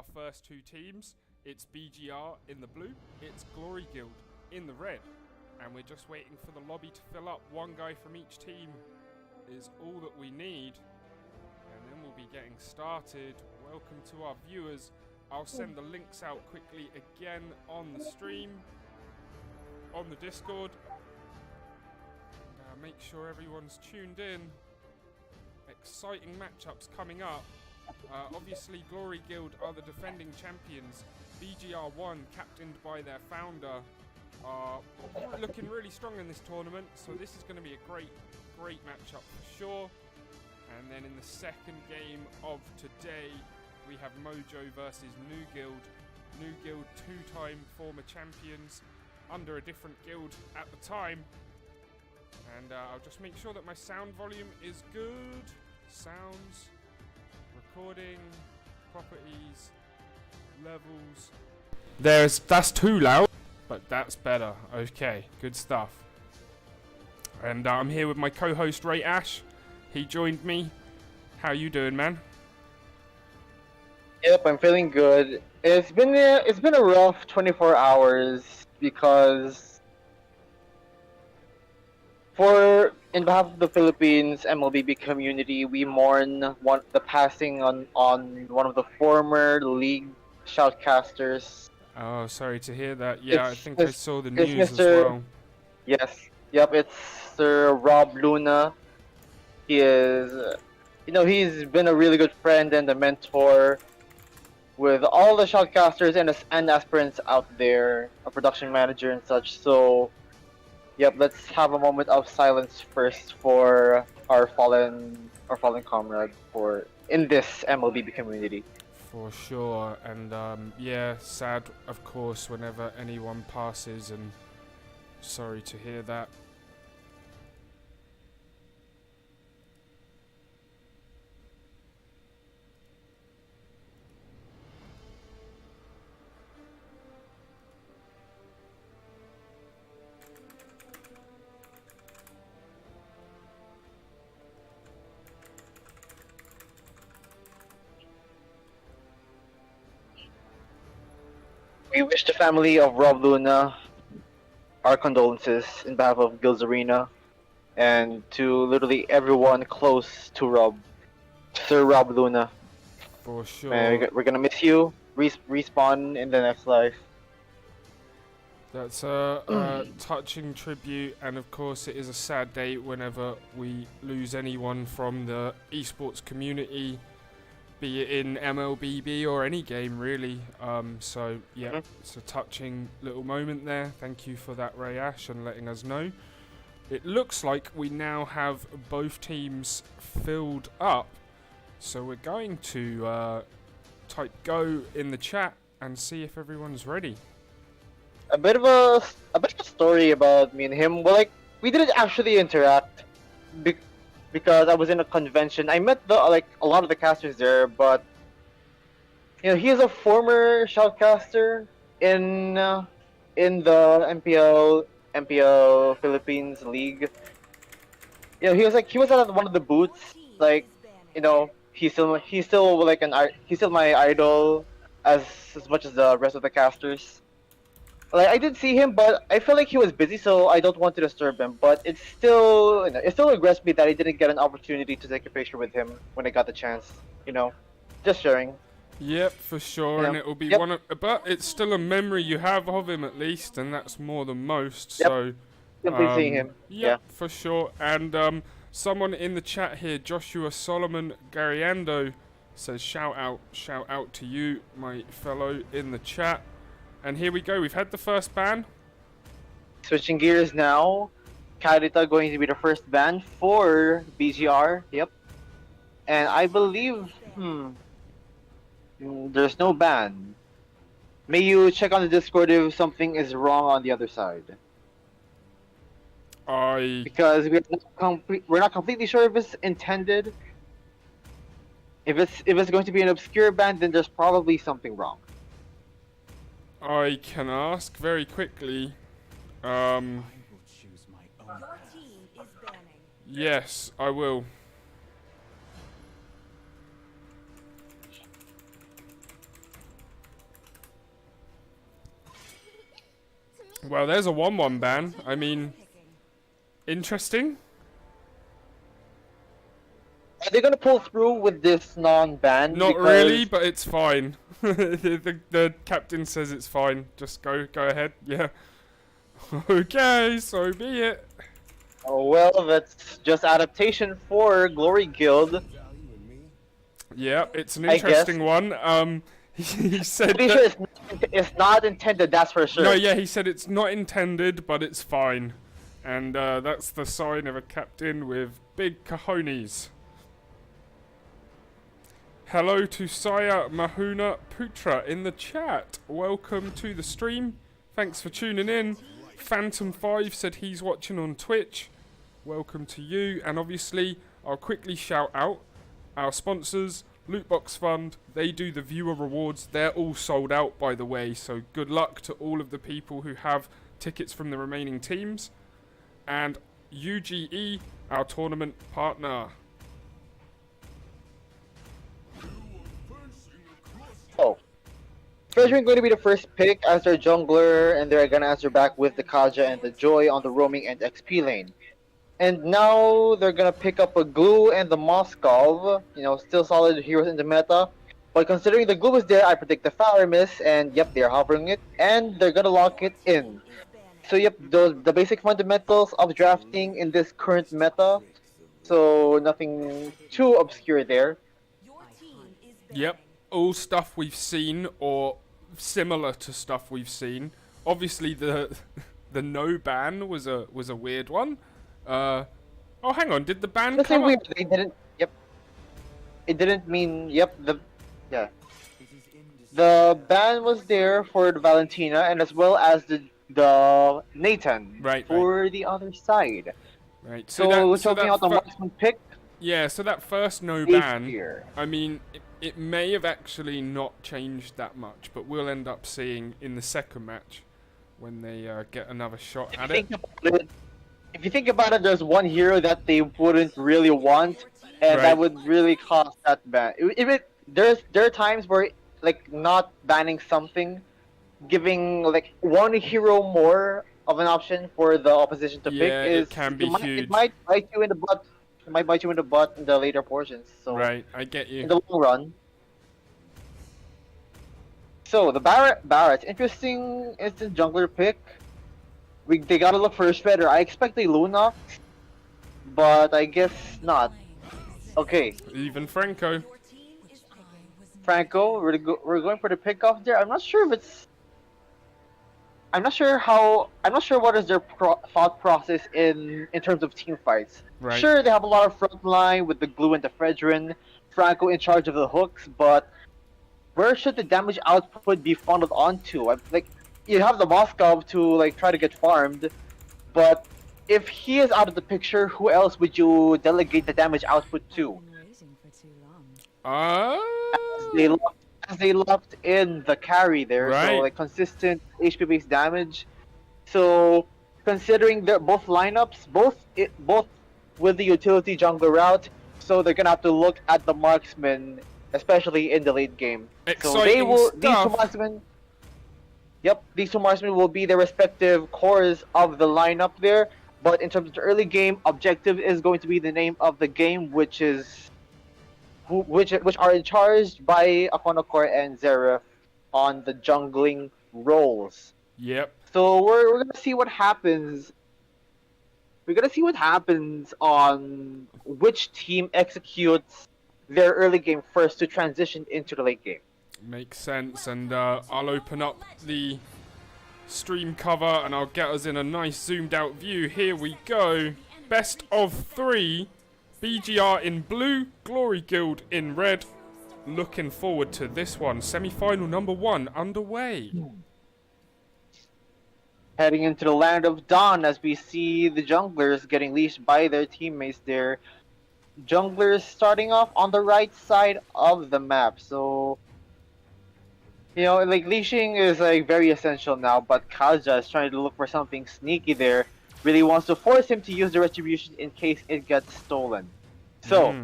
our first two teams. It's BGR in the blue, it's Glory Guild in the red. And we're just waiting for the lobby to fill up. One guy from each team is all that we need. And then we'll be getting started. Welcome to our viewers. I'll send the links out quickly again on the stream, on the Discord. And make sure everyone's tuned in. Exciting matchups coming up. Obviously, Glory Guild are the defending champions. BGR1, captained by their founder, are looking really strong in this tournament. So this is going to be a great matchup for sure. And then in the second game of today, we have Mojo versus New Guild. New Guild, two-time former champions, under a different guild at the time. And I'll just make sure that my sound volume is good. Sounds, recording, properties, levels. That's too loud, but that's better. Okay, good stuff. And I'm here with my co-host Ray Ash. He joined me. How you doing, man? Yep, I'm feeling good. It's been a rough 24 hours because in behalf of the Philippines MLBB community, we mourn the passing on one of the former league shoutcasters. Oh, sorry to hear that. Yeah, I think I saw the it's news as Mr. well. Yes, yep, it's Sir Rob Luna. He is, he's been a really good friend and a mentor with all the shoutcasters and aspirants out there, a production manager and such. So, yep, let's have a moment of silence first for our fallen comrade in this MLBB community. For sure, and yeah, sad of course whenever anyone passes, and sorry to hear that. We wish the family of Rob Luna our condolences in behalf of GuildsArena and to literally everyone close to Sir Rob Luna. For sure. Man, we're gonna miss you. Respawn in the next life. That's a touching tribute, and of course it is a sad day whenever we lose anyone from the esports community, be it in MLBB or any game really. So yeah, it's a touching little moment there. Thank you for that, Ray Ash, and letting us know. It looks like we now have both teams filled up, so we're going to type go in the chat and see if everyone's ready. A bit of a story about me and him. Well, we didn't actually interact because I was in a convention. I met a lot of the casters there, but he is a former shoutcaster in the MPL Philippines League. He was at one of the booths. He's still my idol as much as the rest of the casters. I did see him, but I feel like he was busy, so I don't want to disturb him. But it still regrets me that I didn't get an opportunity to take a picture with him when I got the chance. Just sharing. Yep, for sure, and it will be but it's still a memory you have of him at least, and that's more than most. Yep. So, simply seeing him. Yeah, for sure. And someone in the chat here, Joshua Solomon Gariando, says shout out to you, my fellow in the chat. And here we go, we've had the first ban. Switching gears now. Carita going to be the first ban for BGR. Yep. And I believe, there's no ban. May you check on the Discord if something is wrong on the other side. Because we're not completely sure if it's intended. If it's going to be an obscure ban, then there's probably something wrong. I can ask very quickly. Yes, I will. Well, there's a 1-1 ban. I mean, interesting. Are they gonna pull through with this non-ban? Not Because really, but it's fine. the captain says it's fine. Just go ahead. Yeah. Okay, so be it. oh, well, that's just adaptation for Glory Guild. Yeah, it's an I guess. interesting one. He said Pretty that, sure it's not intended. That's for sure. no, yeah, he said it's not intended, but it's fine, and that's the sign of a captain with big cojones. Hello to Saya Mahuna Putra in the chat. Welcome to the stream. Thanks for tuning in. Phantom5 said he's watching on Twitch. Welcome to you. And obviously, I'll quickly shout out our sponsors, Lootbox Fund. They do the viewer rewards. They're all sold out, by the way. So good luck to all of the people who have tickets from the remaining teams. And UGE, our tournament partner. Oh. Fredrin going to be the first pick as their jungler, and they're going to answer back with the Kaja and the Joy on the roaming and XP lane. And now they're going to pick up a Glue and the Moskov, you know, still solid heroes in the meta. But considering the Glue is there, I predict the Fowler miss, and yep, they're hovering it, and they're going to lock it in. So yep, the basic fundamentals of drafting in this current meta, so nothing too obscure there. Yep, all stuff we've seen or similar to stuff we've seen. Obviously, the no ban was a weird one. Oh, hang on, did the ban Let's say come up? weird. They didn't. Yep. It didn't mean. Yep. Yeah. The ban was there for the Valentina and as well as the Nathan. Right, for the other side. Right. So we're talking about the marksman pick. Yeah. So that first no Ace ban. here. I mean, it may have actually not changed that much, but we'll end up seeing in the second match when they get another shot at it. If you think about it, there's one hero that they wouldn't really want, and Right. that would really cause that ban. There are times where like not banning something, giving like one hero more of an option for the opposition to pick Yeah, is it can be huge. It might bite you in the butt. It might bite you in the butt in the later portions. So Right, I get in you. the long run. So the Barret, interesting instant jungler pick. They gotta look for a shredder. I expect a Luna, but I guess not. Okay, Even Franco. Franco, we're going for the pick off there. I'm not sure if it's. I'm not sure what is their thought process in terms of team fights. Right. Sure, they have a lot of front line with the Glue and the Fredrin, Franco in charge of the hooks, but where should the damage output be funneled onto? Like, you have the Moskov to like try to get farmed, but if he is out of the picture, who else would you delegate the damage output to? As they locked in the carry there, so Right. like consistent HP based damage. So considering their both lineups, both with the utility jungler route, so they're gonna have to look at the marksman, especially in the late game. So they Exciting will these two stuff. marksmen. Yep, these two marksmen will be the respective cores of the lineup there. But in terms of the early game, objective is going to be the name of the game, which are in charge by Akonokor and Zeref on the jungling roles. Yep. So we're gonna see what happens. We're gonna see what happens on which team executes their early game first to transition into the late game. Makes sense, and I'll open up the stream cover and I'll get us in a nice zoomed out view. Here we go. Best of 3. BGR in blue, Glory Guild in red. Looking forward to this one. Semi-final number 1 underway. Heading into the land of Dawn as we see the junglers getting leashed by their teammates there. Junglers starting off on the right side of the map, so you know, like leashing is like very essential now, but Kaja is trying to look for something sneaky there. Really wants to force him to use the retribution in case it gets stolen. So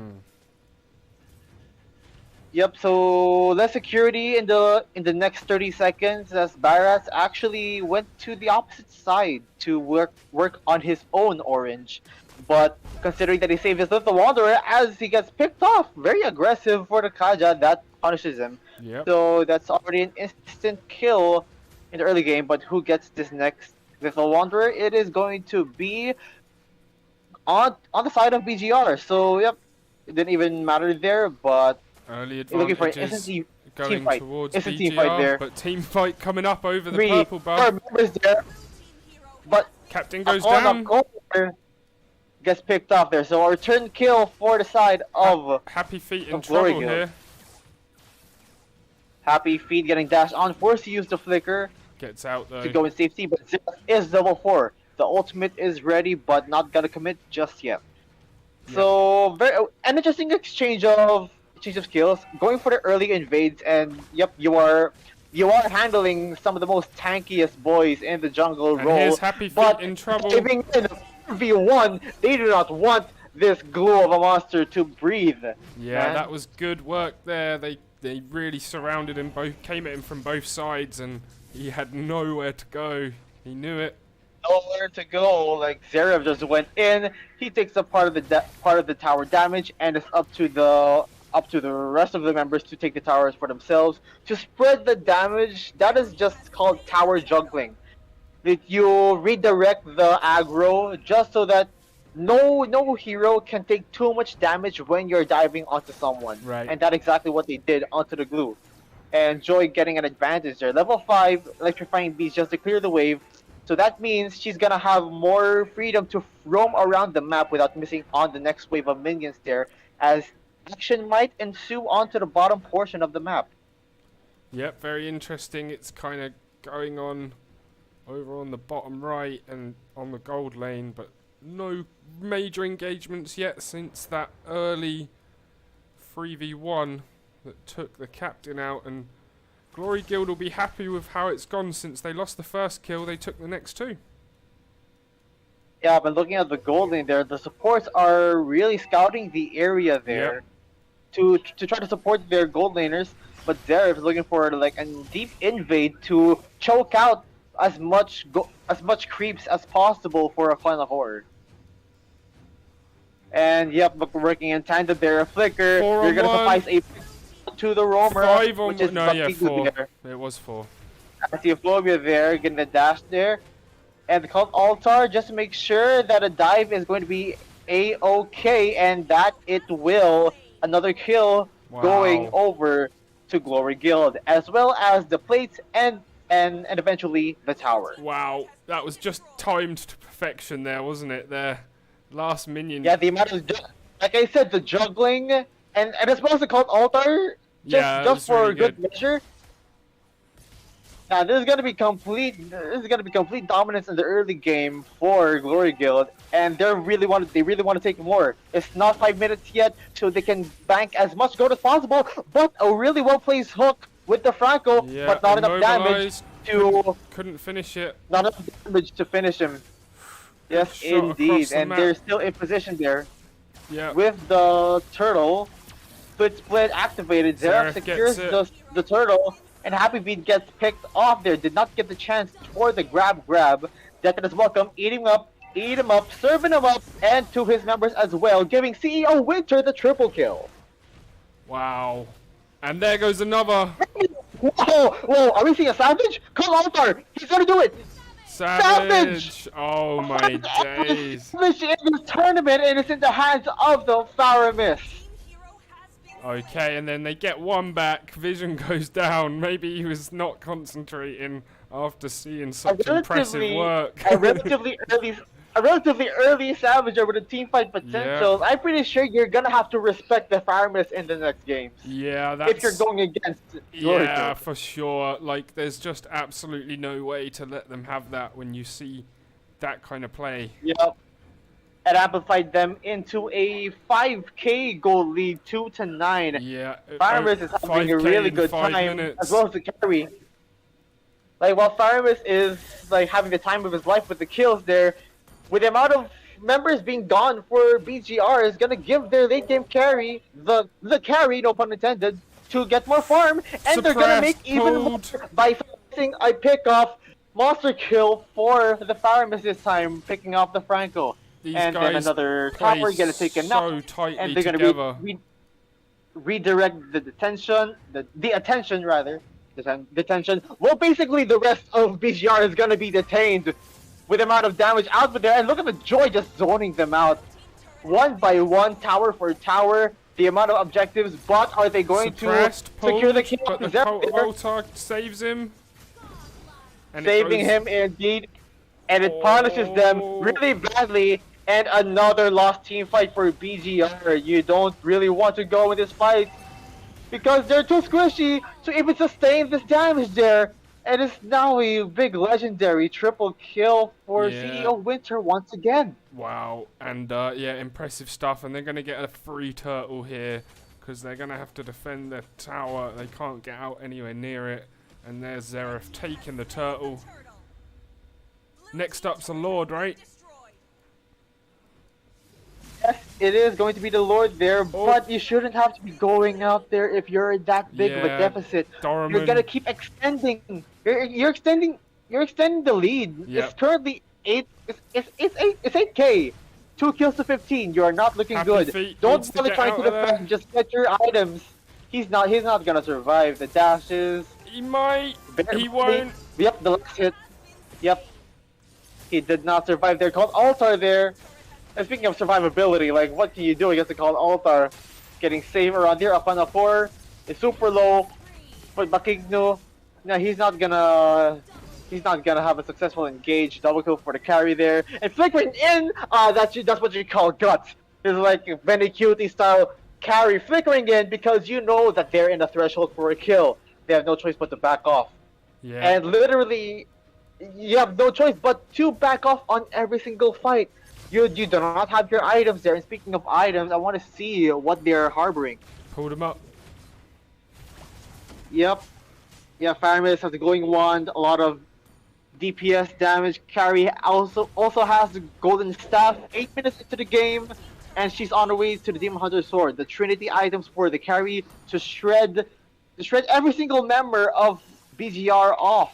Yep, so less security in the next 30 seconds as Barras actually went to the opposite side to work on his own orange. But considering that he saved his little wanderer as he gets picked off, very aggressive for the Kaja, that punishes him. Yep. So that's already an instant kill in the early game, but who gets this next little wanderer? It is going to be on the side of BGR. So yep, it didn't even matter there, but Early you're looking for an advantages instant going team fight. towards Instant BGR, team fight there. but team fight coming up over the Three, purple four buff. members there, but Captain goes on down. the corner gets picked off there. So a return kill for the side of Happy Feet in of Glory trouble Guild. here. Happy Feet getting dashed on, forced to use the flicker Gets out though. to go in safety, but Xerath is level 4. The ultimate is ready, but not gonna commit just yet. So an interesting exchange of skills, going for the early invades, and yep, you are handling some of the most tankiest boys in the jungle And role. here's Happy Feet but in trouble. giving in V1, they do not want this glue of a monster to breathe. Yeah, man. that was good work there. They really surrounded him, came at him from both sides, and he had nowhere to go. He knew it. Nowhere to go. Like Xerath just went in. He takes up part of the tower damage, and it's up to the rest of the members to take the towers for themselves to spread the damage. That is just called tower juggling. That you redirect the aggro just so that no hero can take too much damage when you're diving onto someone. Right. And that's exactly what they did onto the glue. And Joy getting an advantage there. Level 5 electrifying beast just to clear the wave. So that means she's gonna have more freedom to roam around the map without missing on the next wave of minions there, as action might ensue onto the bottom portion of the map. Yep, very interesting. It's kind of going on over on the bottom right and on the gold lane, but no major engagements yet since that early 3v1 that took the captain out, and Glory Guild will be happy with how it's gone since they lost the first kill. They took the next two. Yeah, but looking at the gold lane there, the supports are really scouting the area there to try to support their gold laners. But Xerath is looking for like a deep invade to choke out as much creeps as possible for a final horde. And yep, but working in tandem there, a flicker. You're gonna suffice a to the roamer, 5 on which is no, yeah, 4. there. It was 4. I see a phobia there, getting the dash there. And the cult altar just to make sure that a dive is going to be a-okay, and that it will. Another kill going over to Glory Guild, as well as the plates and eventually the tower. Wow, that was just timed to perfection there, wasn't it? There, last minion. Yeah, the amount of like I said, the juggling and as well as the cult altar, just for really good measure. Now this is gonna be complete. This is gonna be complete dominance in the early game for Glory Guild, and they really want to take more. It's not 5 minutes yet, so they can bank as much gold as possible. But a really well placed hook with the Franco, but not enough damage to couldn't finish it. Not enough damage to finish him. Yes, indeed, and they're still in position there. Yeah. With the turtle, split activated. Xerath secures the turtle. And Happy Feet gets picked off there. Did not get the chance for the grab. Deacon is welcome. Eat him up, serving him up, and to his members as well, giving CEO Winter the triple kill. Wow. And there goes another. Whoa, are we seeing a Savage? Come on, Altar! He's gonna do it! Savage! Oh my days. Savage in this tournament, and it's in the hands of the Faramis. Okay, and then they get one back. Vision goes down. Maybe he was not concentrating after seeing such impressive work. a relatively early Savager with a team fight potential. I'm pretty sure you're gonna have to respect the Faramis in the next games. Yeah, that's... if you're going against Yeah, for sure. Like, there's just absolutely no way to let them have that when you see that kind of play. Yep. It amplified them into a 5k goal lead, 2-9. Yeah. Faramis is having a really good time, as well as the carry. Like, while Faramis is like having the time of his life with the kills there, with the amount of members being gone for BGR is gonna give their late game carry the carry, no pun intended, to get more farm, and they're gonna make even more by forcing a pickoff monster kill for the Faramis this time, picking off the Franco. These and guys then another tower gonna take a so knock, tightly and they're gonna together. redirect the detention, the attention rather, detention. Well, basically the rest of BGR is gonna be detained with the amount of damage output there, and look at the Joy just zoning them out. One by one, tower for tower, the amount of objectives, but are they going to secure the kill? But the Voltar saves him. And saving him indeed, and it punishes them really badly. And another lost team fight for BGR. You don't really want to go in this fight because they're too squishy to even sustain this damage there. And it's now a big legendary triple kill for CEO Winter once again. Wow, and yeah, impressive stuff. And they're going to get a free turtle here because they're going to have to defend the tower. They can't get out anywhere near it. And there's Zeref taking the turtle. Next up's a Lord, right? Yes, it is going to be the Lord there, but you shouldn't have to be going out there if you're that big of a deficit. Doraemon. You're gonna keep extending. You're extending the lead. Yep. It's currently 8K. 2 kills to 15. You are not looking good. Don't bother trying to defend. Just get your items. He's not gonna survive the dashes. He might. He won't. Yep, the last hit. Yep. He did not survive there. Called Altar there. And speaking of survivability, like, what can you do against the Call Altar? Getting saved around here, up on a 4. It's super low. But Bakigno, no, he's not gonna have a successful engage. Double kill for the carry there. And flickering in, that's what you call guts. It's like a Benny Cutie style carry flickering in because you know that they're in the threshold for a kill. They have no choice but to back off. Yeah. And literally, you have no choice but to back off on every single fight. You do not have your items there. And speaking of items, I want to see what they're harboring. Pulled him up. Yep. Yeah, Faramis has the glowing wand, a lot of DPS damage. Carry also has the golden staff. 8 minutes into the game, and she's on her way to the Demon Hunter sword. The Trinity items for the carry to shred every single member of BGR off.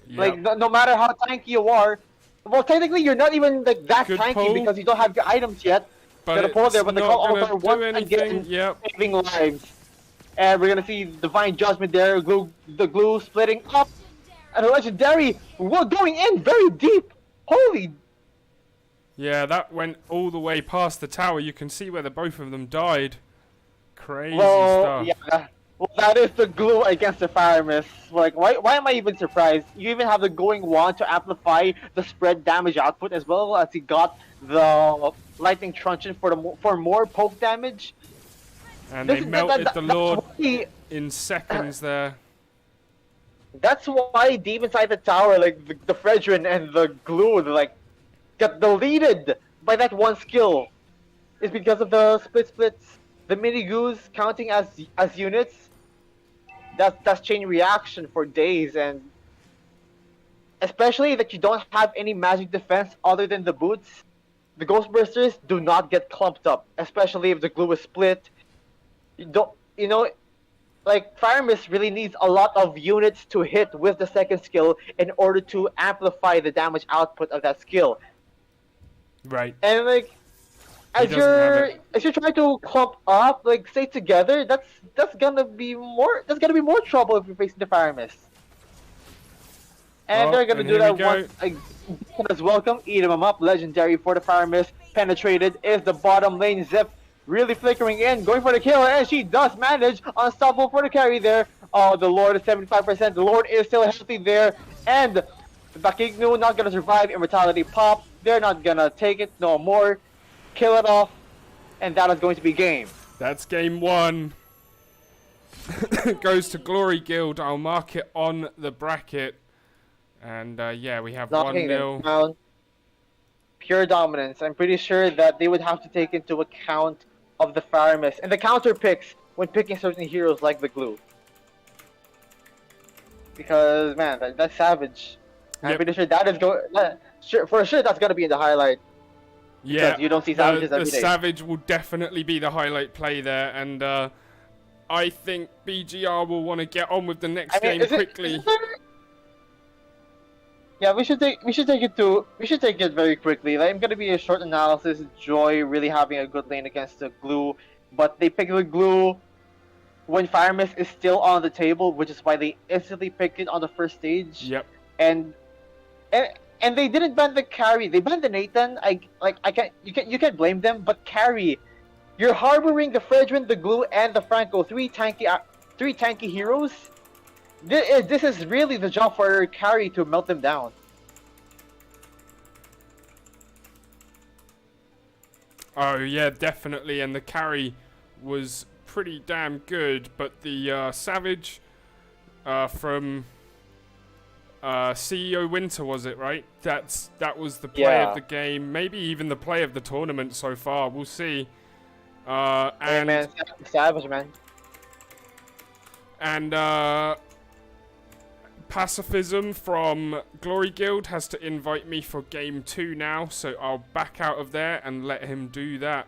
Yep. Like no matter how tanky you are. Well, technically, you're not even like that tanky because you don't have your items yet. But the pull there, but the Call Altar once again yep. saving lives. And we're gonna see Divine Judgment there, the glue splitting up, and a legendary going in very deep. Holy! Yeah, that went all the way past the tower. You can see where the both of them died. Crazy stuff. Yeah. Well, that is the glue against the Faramis. Like, why am I even surprised? You even have the going wand to amplify the spread damage output as well as he got the lightning truncheon for more poke damage. And they melted the Lord in seconds there. That's why deep inside the tower, like the Fredrin and the glue, like got deleted by that one skill. It's because of the splits, the mini goos counting as units. That's chain reaction for days, and especially that you don't have any magic defense other than the boots. The Ghostbusters do not get clumped up, especially if the glue is split. Like Faramis really needs a lot of units to hit with the second skill in order to amplify the damage output of that skill. Right. And like, as you're trying to clump up, like stay together, that's gonna be more trouble if you're facing the Faramis. And they're gonna do that once as welcome, eat him up, legendary for the Faramis. Penetrated is the bottom lane. Zip really flickering in, going for the kill, and she does manage. Unstoppable for the carry there. Oh, the Lord is 75%. The Lord is still healthy there, and the Bakignu not gonna survive. Immortality pop. They're not gonna take it no more. Kill it off, and that is going to be game. That's game 1. Goes to Glory Guild. I'll mark it on the bracket. And yeah, we have 1-0. Pure dominance. I'm pretty sure that they would have to take into account of the Faramis and the counter picks when picking certain heroes like the glue. Because man, that's savage. I'm pretty sure that is for sure that's gonna be in the highlight. Yeah, you don't see savages every day. The savage will definitely be the highlight play there, and I think BGR will want to get on with the next game is quickly. Yeah, we should take it very quickly. Like, I'm gonna be a short analysis. Joy really having a good lane against the Glue, but they pick the Glue when Fire Mist is still on the table, which is why they instantly picked it on the first stage. Yep. And they didn't ban the carry. They banned the Nathan. You can't blame them. But carry, you're harboring the Fredrin, the Glue, and the Franco, three tanky heroes. This is really the job for carry to melt them down. Oh yeah, definitely, and the carry was pretty damn good, but the Savage from CEO Winter, was it, right? That was the play of the game, maybe even the play of the tournament so far. We'll see. Hey, man, Savage, man. And Pacifism from Glory Guild has to invite me for game 2 now, so I'll back out of there and let him do that.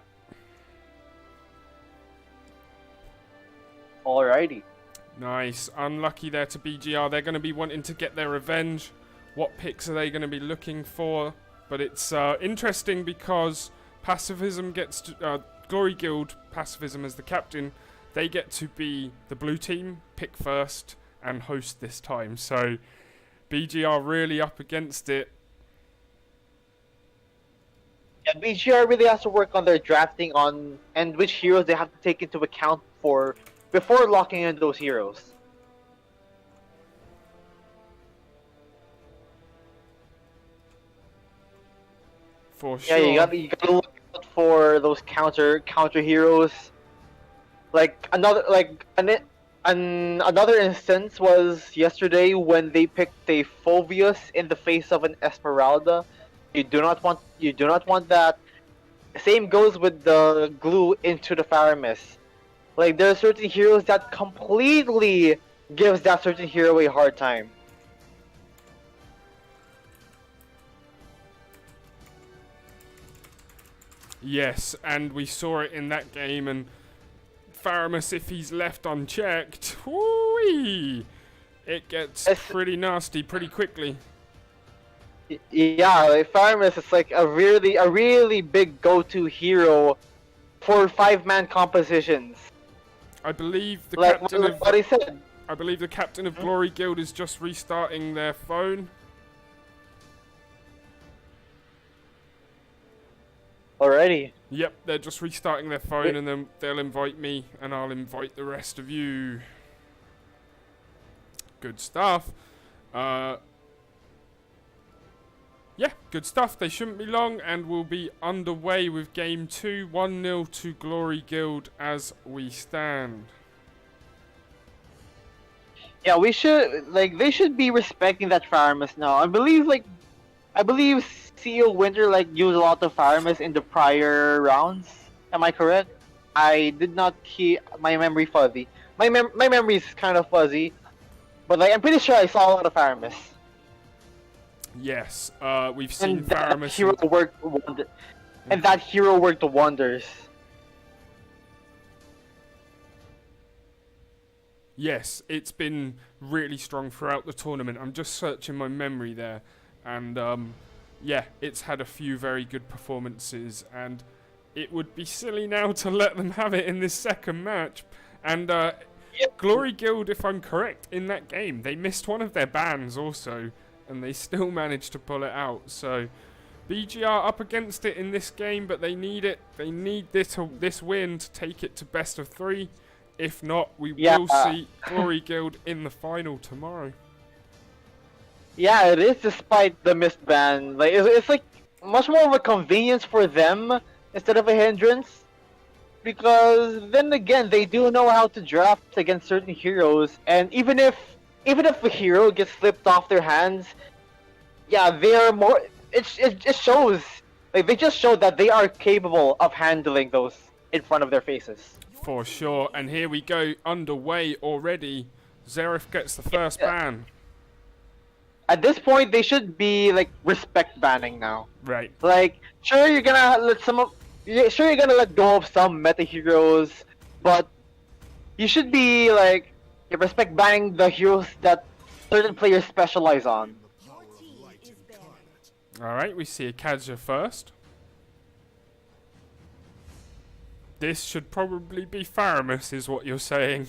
Alrighty. Nice. Unlucky there to BGR. They're going to be wanting to get their revenge. What picks are they going to be looking for? But it's interesting because Pacifism gets to, Glory Guild, Pacifism as the captain, they get to be the blue team, pick first, and host this time. So BGR really up against it. Yeah, BGR really has to work on their drafting and which heroes they have to take into account before locking in those heroes. For sure. Yeah, you gotta look out for those counter heroes. Like another instance was yesterday when they picked a Phoveus in the face of an Esmeralda. You do not want that. Same goes with the Glue into the Faramis. Like, there are certain heroes that completely gives that certain hero a hard time. Yes, and we saw it in that game, and Faramis, if he's left unchecked, whoo-wee, it gets pretty nasty pretty quickly. Yeah, like Faramis is like a really big go-to hero for 5-man compositions. I believe the like captain of what he said. I believe the captain of Glory Guild is just restarting their phone. Already. Yep, they're just restarting their phone, and then they'll invite me, and I'll invite the rest of you. Good stuff. Yeah, good stuff. They shouldn't be long, and we'll be underway with game 2, 1-0 to Glory Guild as we stand. Yeah, they should be respecting that Faramis now. I believe CEO Winter used a lot of Faramis in the prior rounds. Am I correct? I did not keep my memory fuzzy. My memory is kind of fuzzy, but I'm pretty sure I saw a lot of Faramis. Yes, we've seen And Faramis. That hero worked wonders. Yes, it's been really strong throughout the tournament. I'm just searching my memory there, and yeah, it's had a few very good performances, and it would be silly now to let them have it in this second match. And Glory Guild, if I'm correct, in that game, they missed one of their bans also, and they still managed to pull it out. So BGR up against it in this game, but they need it. They need this win to take it to best of 3. If not, we will see Glory Guild in the final tomorrow. Yeah, it is, despite the missed ban. It's like much more of a convenience for them instead of a hindrance. Because then again, they do know how to draft against certain heroes, and even if a hero gets slipped off their hands, yeah, they are more. It shows. Like, they just showed that they are capable of handling those in front of their faces. For sure, and here we go, underway already. Xerath gets the first ban. At this point, they should be respect banning now. Right. Sure, you're gonna let go of some meta heroes, but you should be like you respect banning the heroes that certain players specialize on. Alright, we see a Kaja first. This should probably be Faramus, is what you're saying.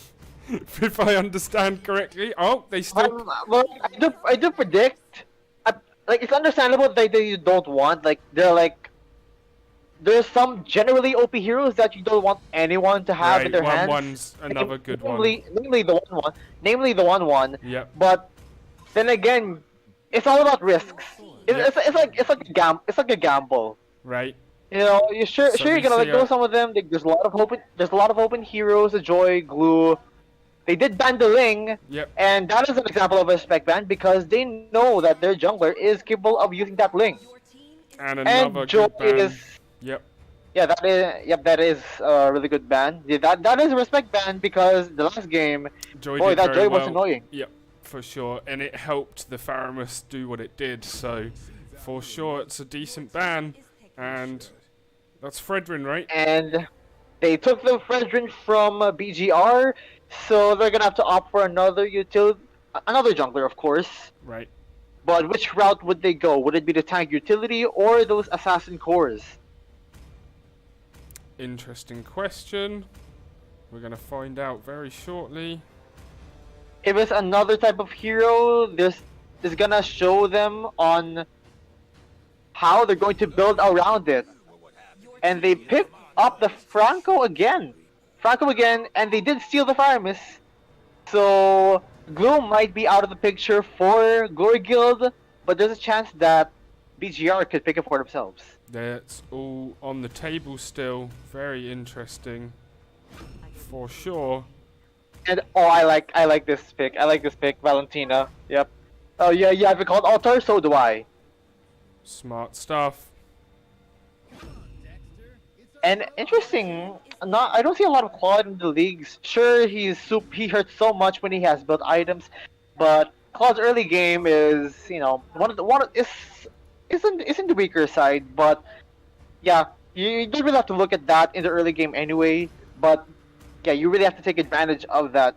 If I understand correctly. Oh, they still... Well, I do predict. Like, it's understandable that you don't want. Like, there's some generally OP heroes that you don't want anyone to have in their hands. One's another good one. Namely the 1/1. Namely the 1/1. Yep. But then again, it's all about risks. It's like a gamble. Right. You know, you're sure you're gonna let go of some of them. There's a lot of open heroes. Joy, Glue. They did ban the Ling, Yep. and that is an example of a spec ban because they know that their jungler is capable of using that Ling. And another Joy good ban. is. Yep. Yeah, that is a really good ban. Yeah, that is a respect ban because the last game, Joy was annoying. Yep, for sure. And it helped the Faramus do what it did. So, for sure, it's a decent ban. And that's Fredrin, right? And they took the Fredrin from BGR, so they're gonna have to opt for another jungler, of course. Right. But which route would they go? Would it be the tank utility or those assassin cores? Interesting question. We're gonna find out very shortly. If it's another type of hero, this is gonna show them on how they're going to build around it. And they picked up the Franco again, and they did steal the Faramus. So Glue might be out of the picture for Glory Guild, but there's a chance that BGR could pick it for themselves. That's all on the table still. Very interesting, for sure. And I like this pick. I like this pick, Valentina. Yep. Oh yeah, you have it called Altar. So do I. Smart stuff. And interesting, I don't see a lot of quality in the leagues. Sure, he hurts so much when he has built items, but Claude's early game is, you know, isn't the weaker side. But yeah, you don't really have to look at that in the early game anyway. But yeah, you really have to take advantage of that.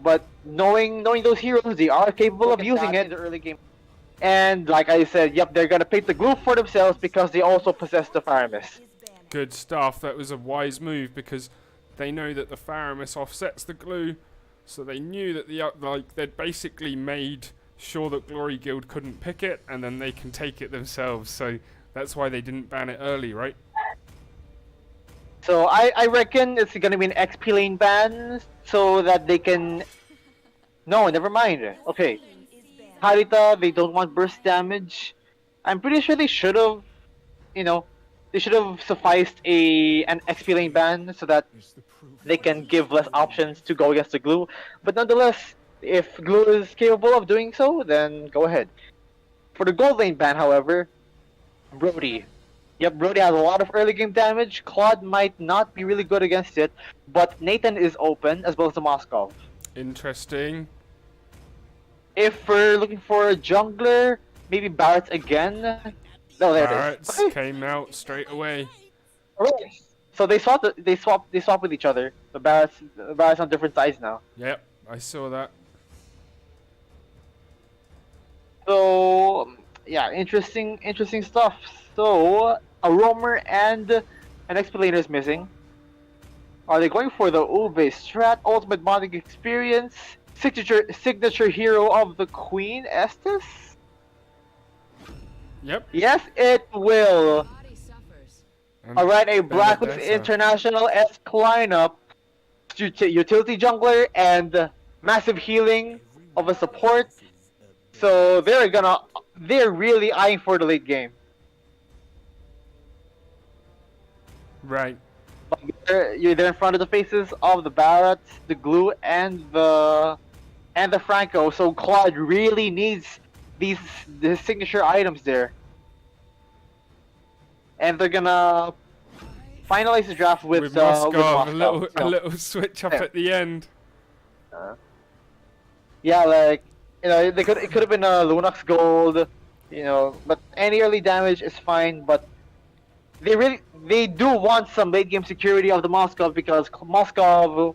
But knowing those heroes, they are capable of using it in the early game. And like I said, yep, they're gonna pick the Glue for themselves because they also possess the Faramus. Good stuff. That was a wise move because they know that the Faramus offsets the Glue, so they knew that they'd basically made sure that Glory Guild couldn't pick it, and then they can take it themselves. So that's why they didn't ban it early, right? So I reckon it's gonna be an XP lane ban, so that they can. No, never mind. Okay, Harita, they don't want burst damage. I'm pretty sure they should have, they should have sufficed an XP lane ban so that they can give less options to go against the Glue. But nonetheless, if Glue is capable of doing so, then go ahead. For the gold lane ban, however, Brody. Yep, Brody has a lot of early game damage. Claude might not be really good against it, but Nathan is open, as well as the Moskov. Interesting. If we're looking for a jungler, maybe Barrett again. No, there it is. Barrett came out straight away. Alright. So they swap with each other. The Barrett's on different sides now. Yep, I saw that. So yeah, interesting stuff. So a roamer and an explainer is missing. Are they going for the Ube strat, ultimate modding experience, signature hero of the Queen Estes? Yep. Yes, it will. Alright, a Blacklist Benedetta. International-esque lineup, utility jungler, and massive healing of a support. So they're really eyeing for the late game. Right. You're there in front of the faces of the Barrett, the Glue, and the Franco. So Claude really needs the signature items there. And they're gonna finalize the draft with Moskov, a little switch up at the end. Yeah, like it could have been a Lunox Gold, but any early damage is fine. But they do want some late game security of the Moskov because Moskov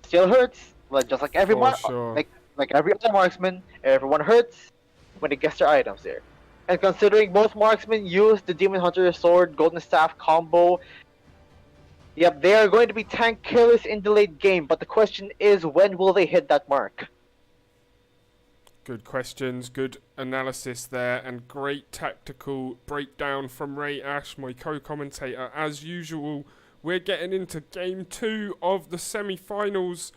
still hurts. Like just like every For sure. like every other marksman, everyone hurts when they gets their items there. And considering both marksmen use the Demon Hunter Sword Golden Staff combo, yep, they are going to be tank killers in the late game. But the question is, when will they hit that mark? Good questions, good analysis there, and great tactical breakdown from Ray Ash, my co-commentator. As usual, we're getting into Game 2 of the semi-finals.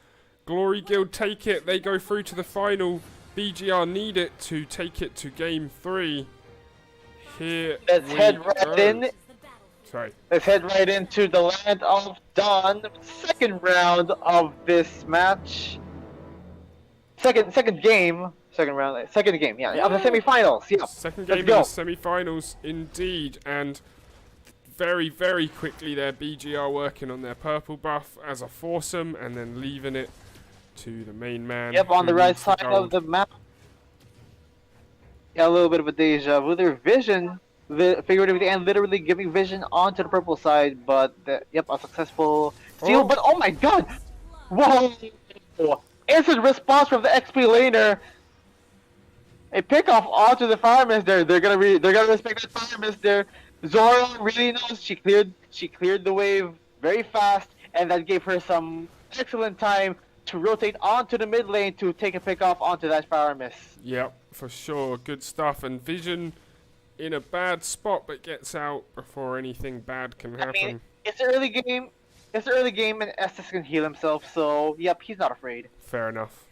Glory Guild take it, they go through to the final. BGR need it to take it to Game 3. Here Let's head right in. Sorry. Let's head right into the Land of Dawn, second round of this match. Second game. Second game, yeah, of the semifinals. Yeah. Second game of the semi-finals, indeed, and very, very quickly there, BGR working on their purple buff as a foursome, and then leaving it to the main man. Yep, on the right side of the map. Yeah, a little bit of a deja vu. Their vision, figuratively and literally giving vision onto the purple side, but yep, a successful steal. But oh my god! Whoa! Instant response from the XP laner. A pickoff onto the fireman there. They're gonna respect that fireman there. Zora really knows she cleared the wave very fast, and that gave her some excellent time to rotate onto the mid lane to take a pickoff onto that fireman. Yep, for sure. Good stuff. And Vision in a bad spot, but gets out before anything bad can happen. I mean, it's the early game. It's the early game, and Estes can heal himself. So yep, he's not afraid. Fair enough.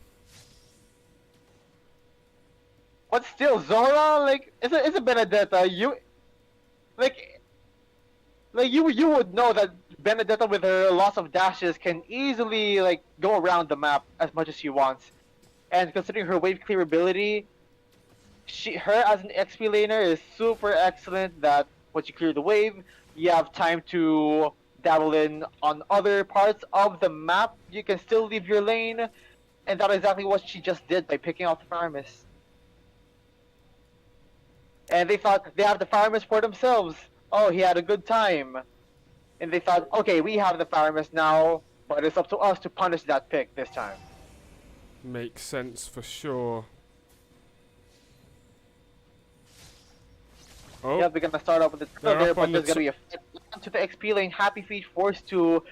But still, Zora, like, it's a Benedetta. You would know that Benedetta with her loss of dashes can easily like go around the map as much as she wants. And considering her wave clear ability, her as an XP laner is super excellent. That once you clear the wave, you have time to dabble in on other parts of the map. You can still leave your lane, and that's exactly what she just did by picking off the Farmis. And they thought they have the Farmis for themselves. Oh, he had a good time. And they thought, okay, we have the Farmis now, but it's up to us to punish that pick this time. Makes sense for sure. Oh. Yeah, we're gonna start off with the turtle there, but there's gonna be a fight to the XP lane. Happy Feet forced to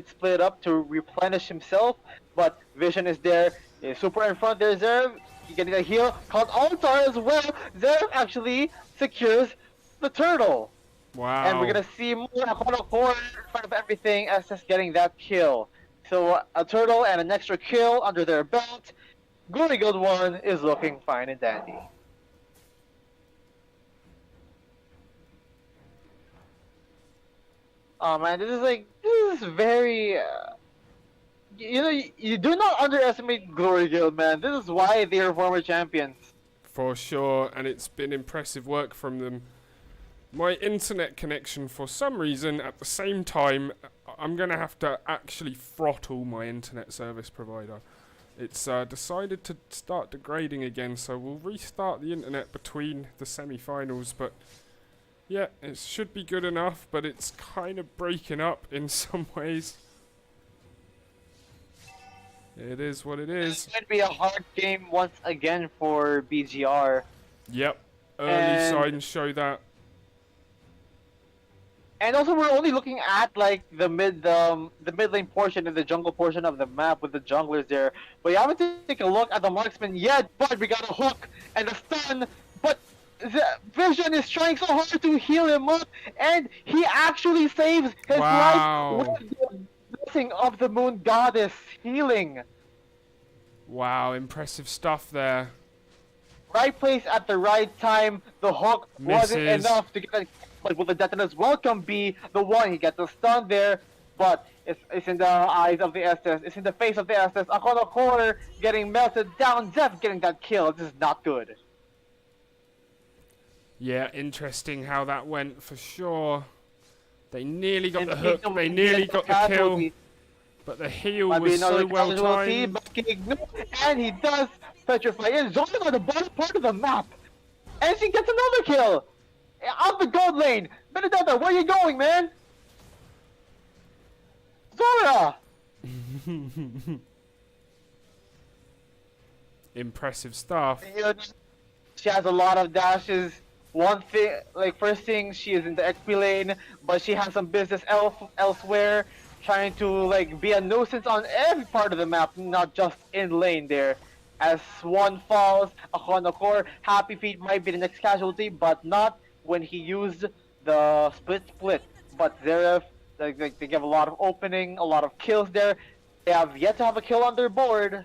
split up to replenish himself, but Vision is there. He's super in front there, Zerv. He's getting a heal called Altar as well. Zerv actually secures the turtle. Wow. And we're gonna see more core in front of everything as just getting that kill. So a turtle and an extra kill under their belt. Glory Guild 1 is looking fine and dandy. Oh man, this is very, you know, you do not underestimate Glory Guild, man. This is why they are former champions. For sure, and it's been impressive work from them. My internet connection, for some reason, at the same time, I'm going to have to actually throttle my internet service provider. It's decided to start degrading again, so we'll restart the internet between the semi-finals, but yeah, it should be good enough, but it's kind of breaking up in some ways. It is what it is. It's going to be a hard game once again for BGR. Yep, early signs show that. And also, we're only looking at like the mid lane portion and the jungle portion of the map with the junglers there. But you haven't taken a look at the marksman yet. But we got a hook and a stun. But the Vision is trying so hard to heal him up, and he actually saves his life with the blessing of the Moon Goddess healing. Wow, impressive stuff there. Right place at the right time. The hook wasn't enough to get. But will the Detona's welcome be the one? He gets the stun there, but it's in the eyes of the Estes. It's in the face of the Estes. Akono corner getting melted down. Zeph getting that kill. This is not good. Yeah, interesting how that went for sure. They nearly got the hook. They nearly got the kill. But the heal was so well timed. And he does petrify. It's zoning on the bottom part of the map. And she gets another kill. Out the gold lane! Benedetta, where are you going, man? Zora! Impressive stuff. You know, she has a lot of dashes. One thing, like first thing, she is in the XP lane, but she has some business elsewhere, trying to like be a nuisance on every part of the map, not just in lane there. As one falls, Akonokor, Happy Feet might be the next casualty, but not when he used the split. But Zeref, they give a lot of opening, a lot of kills there. They have yet to have a kill on their board.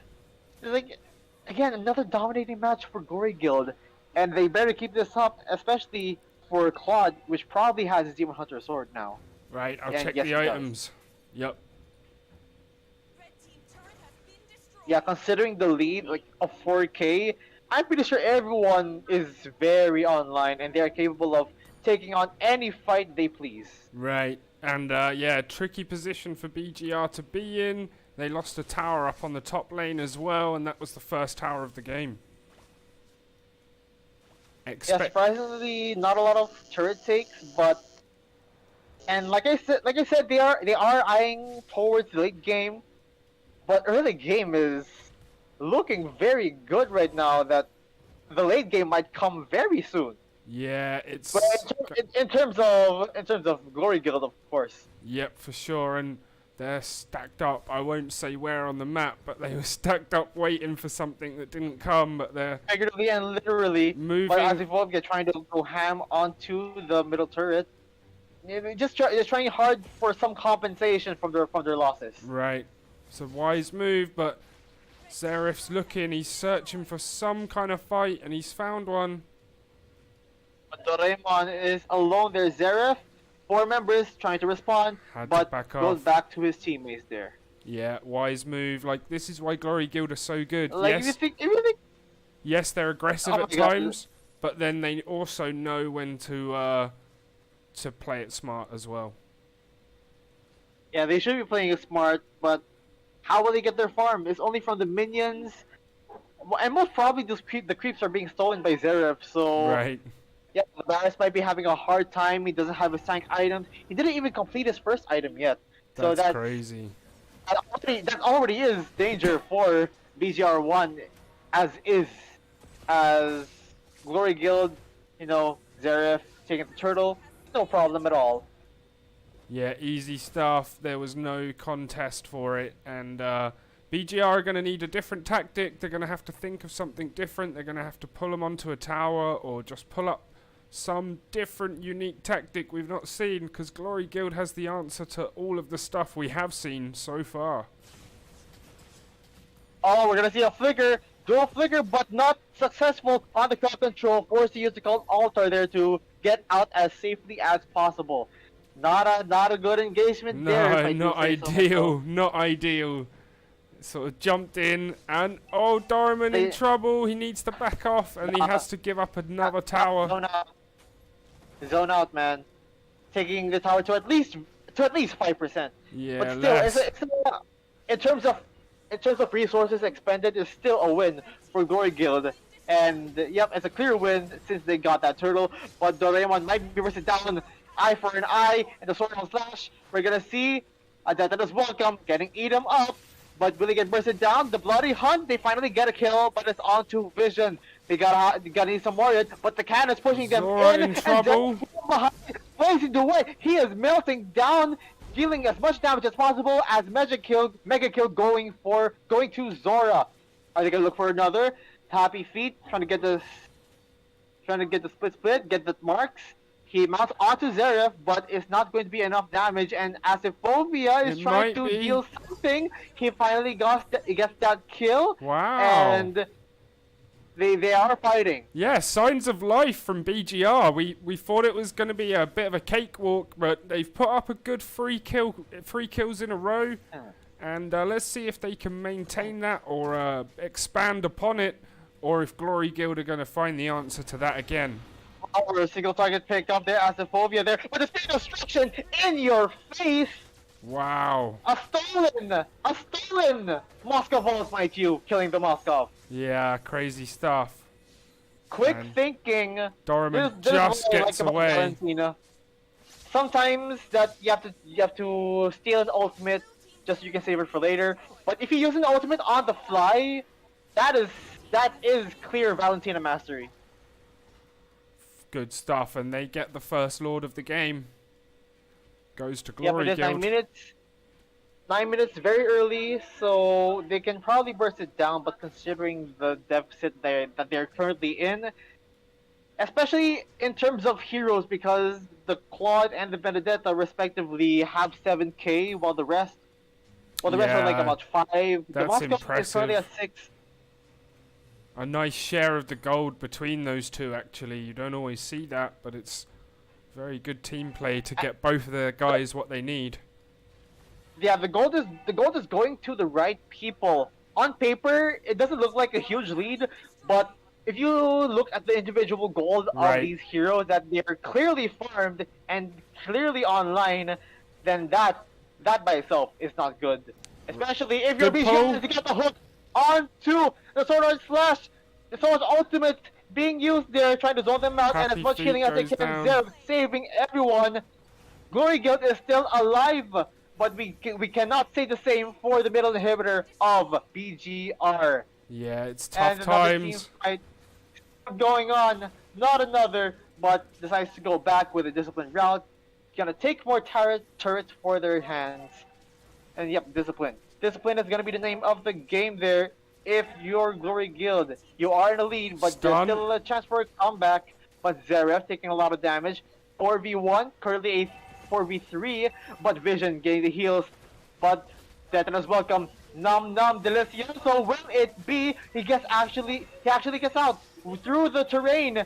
Like, again, another dominating match for Glory Guild. And they better keep this up, especially for Claude, which probably has his Demon Hunter sword now. Right, I'll And check yes, the it items. Yep. Yeah, considering the lead like of 4K, I'm pretty sure everyone is very online and they are capable of taking on any fight they please. Right, and yeah, tricky position for BGR to be in. They lost a tower up on the top lane as well, and that was the first tower of the game. Yeah, surprisingly, not a lot of turret takes, but and like I said, they are eyeing towards the late game, but early game is looking very good right now. That the late game might come very soon. Yeah, it's. But in terms of Glory Guild, of course. Yep, for sure, and they're stacked up. I won't say where on the map, but they were stacked up waiting for something that didn't come, but they're Figuratively and literally, moving. but as Evolve trying to go ham onto the middle turret, just trying hard for some compensation from their losses. Right, it's a wise move, but Zeref's looking. He's searching for some kind of fight, and he's found one. But Doraemon is alone there. Zeref, 4 members trying to respond, but goes back to his teammates there. Yeah, wise move. Like, this is why Glory Guild are so good. Like, yes, if you think, yes, they're aggressive at God. times, but then they also know when to play it smart as well. Yeah, they should be playing it smart, but how will they get their farm? It's only from the minions, and most probably the creeps are being stolen by Zeref, so... Right. Yeah, the Barris might be having a hard time. He doesn't have his tank items. He didn't even complete his first item yet. So That's crazy. That already is danger for BGR1 as Glory Guild, you know, Zeref taking the turtle, no problem at all. Yeah, easy stuff. There was no contest for it, and BGR are going to need a different tactic. They're going to have to think of something different. They're going to have to pull them onto a tower or just pull up some different unique tactic we've not seen, because Glory Guild has the answer to all of the stuff we have seen so far. Oh, we're gonna see a flicker, dual flicker, but not successful on the crowd control. Forced to use the cult altar there to get out as safely as possible. Not a good engagement there. No, not ideal. Not ideal. Sort of jumped in, and oh, Doraemon in trouble. He needs to back off, and he has to give up another tower. Zone out, man. Taking the tower to at least 5%. Yeah, but still, less. in terms of resources expended, is still a win for Glory Guild. And yep, it's a clear win since they got that turtle. But Doraemon might be versed down, eye for an eye, and the sword on slash. We're gonna see Adeta's welcome getting eaten up. But will they get bursted down? The bloody hunt, they finally get a kill, but it's on to Vision. They gotta need some warriors, but the cannon's pushing them in trouble. And blazing the way. He is melting down, dealing as much damage as possible as Mega Kill going to Zora. Are they gonna look for another? Happy Feet trying to get the split, get the marks. He mounts onto Zeref, but it's not going to be enough damage, and as Phobia is trying to deal something, he finally gets that kill. Wow. And they are fighting. Yeah, signs of life from BGR. We thought it was going to be a bit of a cakewalk, but they've put up a good 3 kills in a row. And let's see if they can maintain that or expand upon it, or if Glory Guild are going to find the answer to that again. Or a single target picked up there as Phobia there, but the speed destruction in your face. Wow. A stolen Moscow Vault, might you, killing the Moscow. Yeah, crazy stuff. Quick thinking. Doraemon just gets away. Valentina. Sometimes that you have to steal an ultimate just so you can save it for later. But if you use an ultimate on the fly, that is That is clear Valentina mastery. Good stuff, and they get the first Lord of the game. Goes to Yep, Glory it is Guild. 9 minutes. 9 minutes very early, so they can probably burst it down, but considering the deficit that they're currently in, especially in terms of heroes, because the Claude and the Benedetta respectively have 7k, while the rest are like about 5. The That's Moscow is currently impressive. at 6. A nice share of the gold between those two, actually. You don't always see that, but it's very good team play to get both of their guys what they need. Yeah, the gold is going to the right people. On paper, it doesn't look like a huge lead, but if you look at the individual goals of these heroes that they are clearly farmed and clearly online, then that by itself is not good. Especially if you're BGR to get the hook onto the Sword Art Slash, the Sword ultimate being used there, trying to zone them out, and as much healing as they can, Zev saving everyone. Glory Guild is still alive, but we cannot say the same for the middle inhibitor of BGR. Yeah, it's tough times. Fight going on, not another, but decides to go back with a disciplined route. Gonna take more turrets for their hands. And yep, discipline. Discipline is gonna be the name of the game there. If you're Glory Guild, you are in the lead, but there's still a chance for a comeback. But Zverev taking a lot of damage. 4v1, currently a 4v3, but Vision getting the heals. But Tetanus welcome. Nom nom delicioso. Will it be? He actually gets out through the terrain.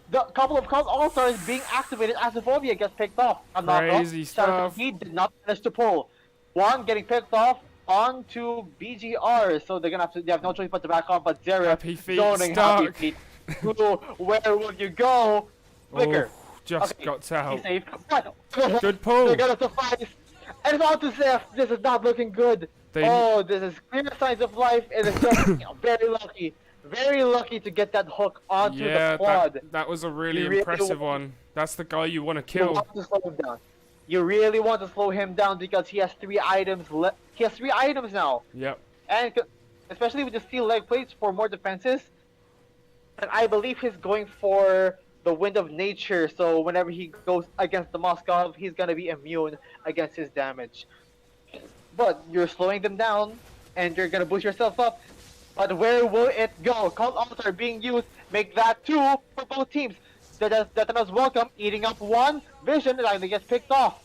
The couple of all-stars being activated as Sophia gets picked off. Crazy stuff. He did not manage to pull. One getting picked off onto BGR, so they have no choice but to back off. But Zera zoning Happy Feet. Where will you go? Flicker. Just got out. He's safe. Good pull. They're gonna suffice. And it's on to Zef. This is not looking good. This is clear signs of life. It is just very lucky. Very lucky to get that hook onto the quad. That was a really impressive one. That's the guy you want to kill. You want to slow him down. You really want to slow him down because he has 3 items left. He has 3 items now. Yep. And especially with the steel leg plates for more defenses. And I believe he's going for the Wind of Nature. So whenever he goes against the Moskov, he's gonna be immune against his damage. But you're slowing them down, and you're gonna boost yourself up. But where will it go? Cult Altar being used. Make that 2 for both teams. Tetanus welcome, eating up 1. Vision finally gets picked off.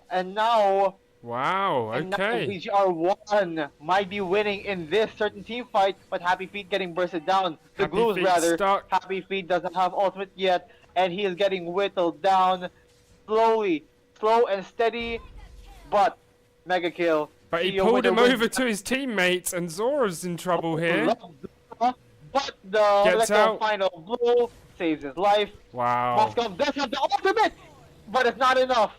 And now... Wow, okay. And now BGR1 might be winning in this certain team fight, but Happy Feet getting bursted down. The Glues rather. Stuck. Happy Feet doesn't have ultimate yet, and he is getting whittled down slowly. Slow and steady, but mega kill. But he pulled him over to his teammates, and Zora's in trouble here. But the final blow saves his life. Wow. Moscow does have the ultimate, but it's not enough.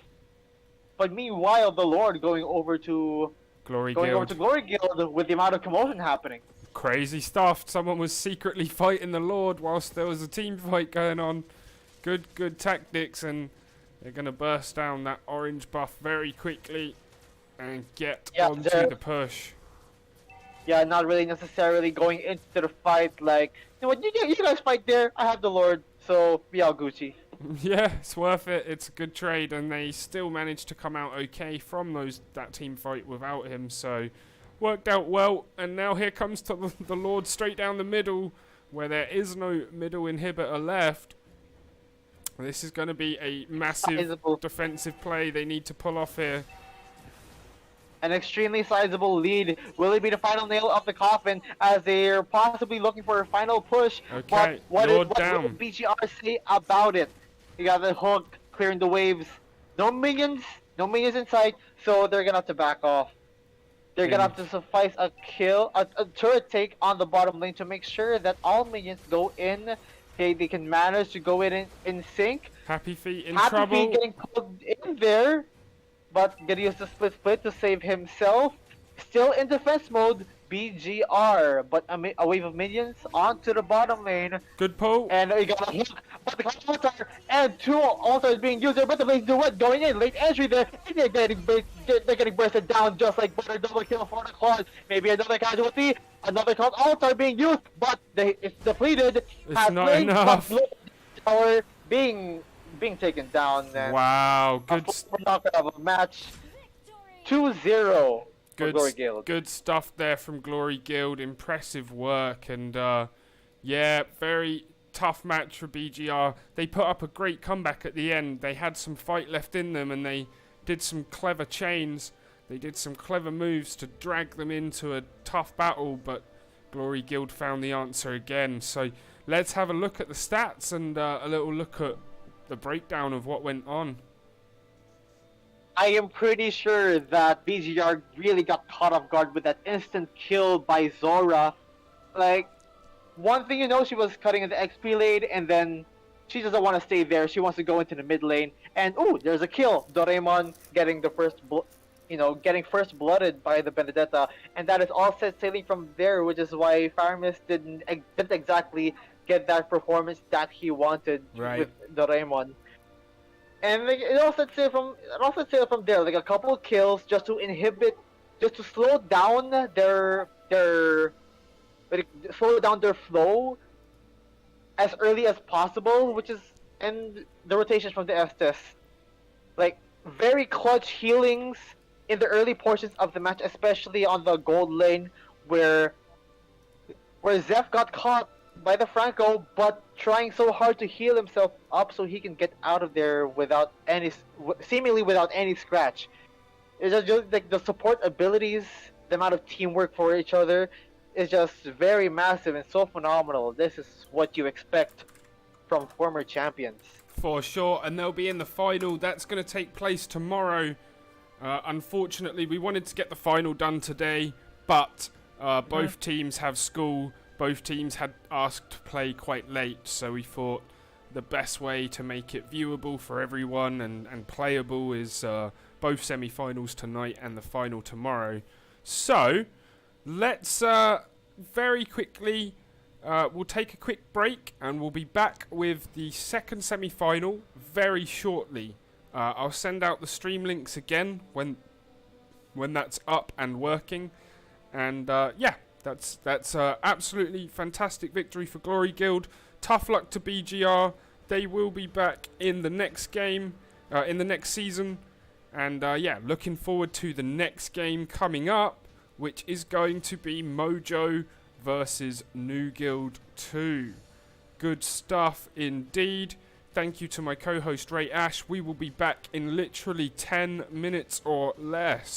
But meanwhile, the Lord going over to Glory Guild with the amount of commotion happening. Crazy stuff. Someone was secretly fighting the Lord whilst there was a team fight going on. Good tactics, and they're gonna burst down that orange buff very quickly and get onto the push. Yeah, not really necessarily going into the fight like, you know what, you guys fight there, I have the Lord, so be all Gucci. Yeah, it's worth it. It's a good trade, and they still managed to come out okay from that team fight without him, so worked out well. And now here comes to the Lord straight down the middle, where there is no middle inhibitor left. This is going to be a massive defensive play they need to pull off here. An extremely sizable lead. Will it be the final nail of the coffin as they're possibly looking for a final push? Okay, but what will BGR say about it? You got the hook clearing the waves. No minions in sight, so they're gonna have to back off. They're gonna have to suffice a turret take on the bottom lane to make sure that all minions go in. They can manage to go in sync. Happy Feet in trouble. Happy Feet getting pulled in there. But gonna use the split to save himself. Still in defense mode, BGR. But a wave of minions onto the bottom lane. Good pull. And you got a hook. But the altar and 2 altars being used there. But the lane's duet going in. Late entry there. They're getting bursted down just like butter. Double kill for the claws. Maybe another casualty. Another called altar being used, but it's depleted. It's Has not played, enough. but tower being taken down. And Wow, a good, full knockout of a match. 2-0 for good, Glory Guild. good stuff there from Glory Guild. Impressive work, and yeah, very tough match for BGR. They put up a great comeback at the end. They had some fight left in them, and they did some clever chains. They did some clever moves to drag them into a tough battle, but Glory Guild found the answer again. So let's have a look at the stats and a little look at the breakdown of what went on. I am pretty sure that BGR really got caught off guard with that instant kill by Zora. Like, one thing you know, she was cutting in the XP lane, and then she doesn't want to stay there. She wants to go into the mid lane, and ooh, there's a kill. Doraemon getting the getting first blooded by the Benedetta, and that is all set sailing from there, which is why Faramis didn't exactly get that performance that he wanted with Doraemon. And like, it all set sail from there, like a couple of kills just to slow down their flow as early as possible, and the rotations from the Estes. Like, very clutch healings in the early portions of the match, especially on the gold lane, where Zeph got caught by the Franco, but trying so hard to heal himself up so he can get out of there seemingly without any scratch. It's just like the support abilities, the amount of teamwork for each other is just very massive and so phenomenal. This is what you expect from former champions. For sure, and they'll be in the final. That's going to take place tomorrow. Unfortunately, we wanted to get the final done today, but both teams have school. Both teams had asked to play quite late, so we thought the best way to make it viewable for everyone and playable is both semi-finals tonight and the final tomorrow. So, let's very quickly, we'll take a quick break and we'll be back with the second semi-final very shortly. I'll send out the stream links again when that's up and working. And yeah, that's absolutely fantastic victory for Glory Guild. Tough luck to BGR. They will be back in the next game, in the next season. And yeah, looking forward to the next game coming up, which is going to be Mojo versus New Guild 2. Good stuff indeed. Thank you to my co-host Ray Ash. We will be back in literally 10 minutes or less.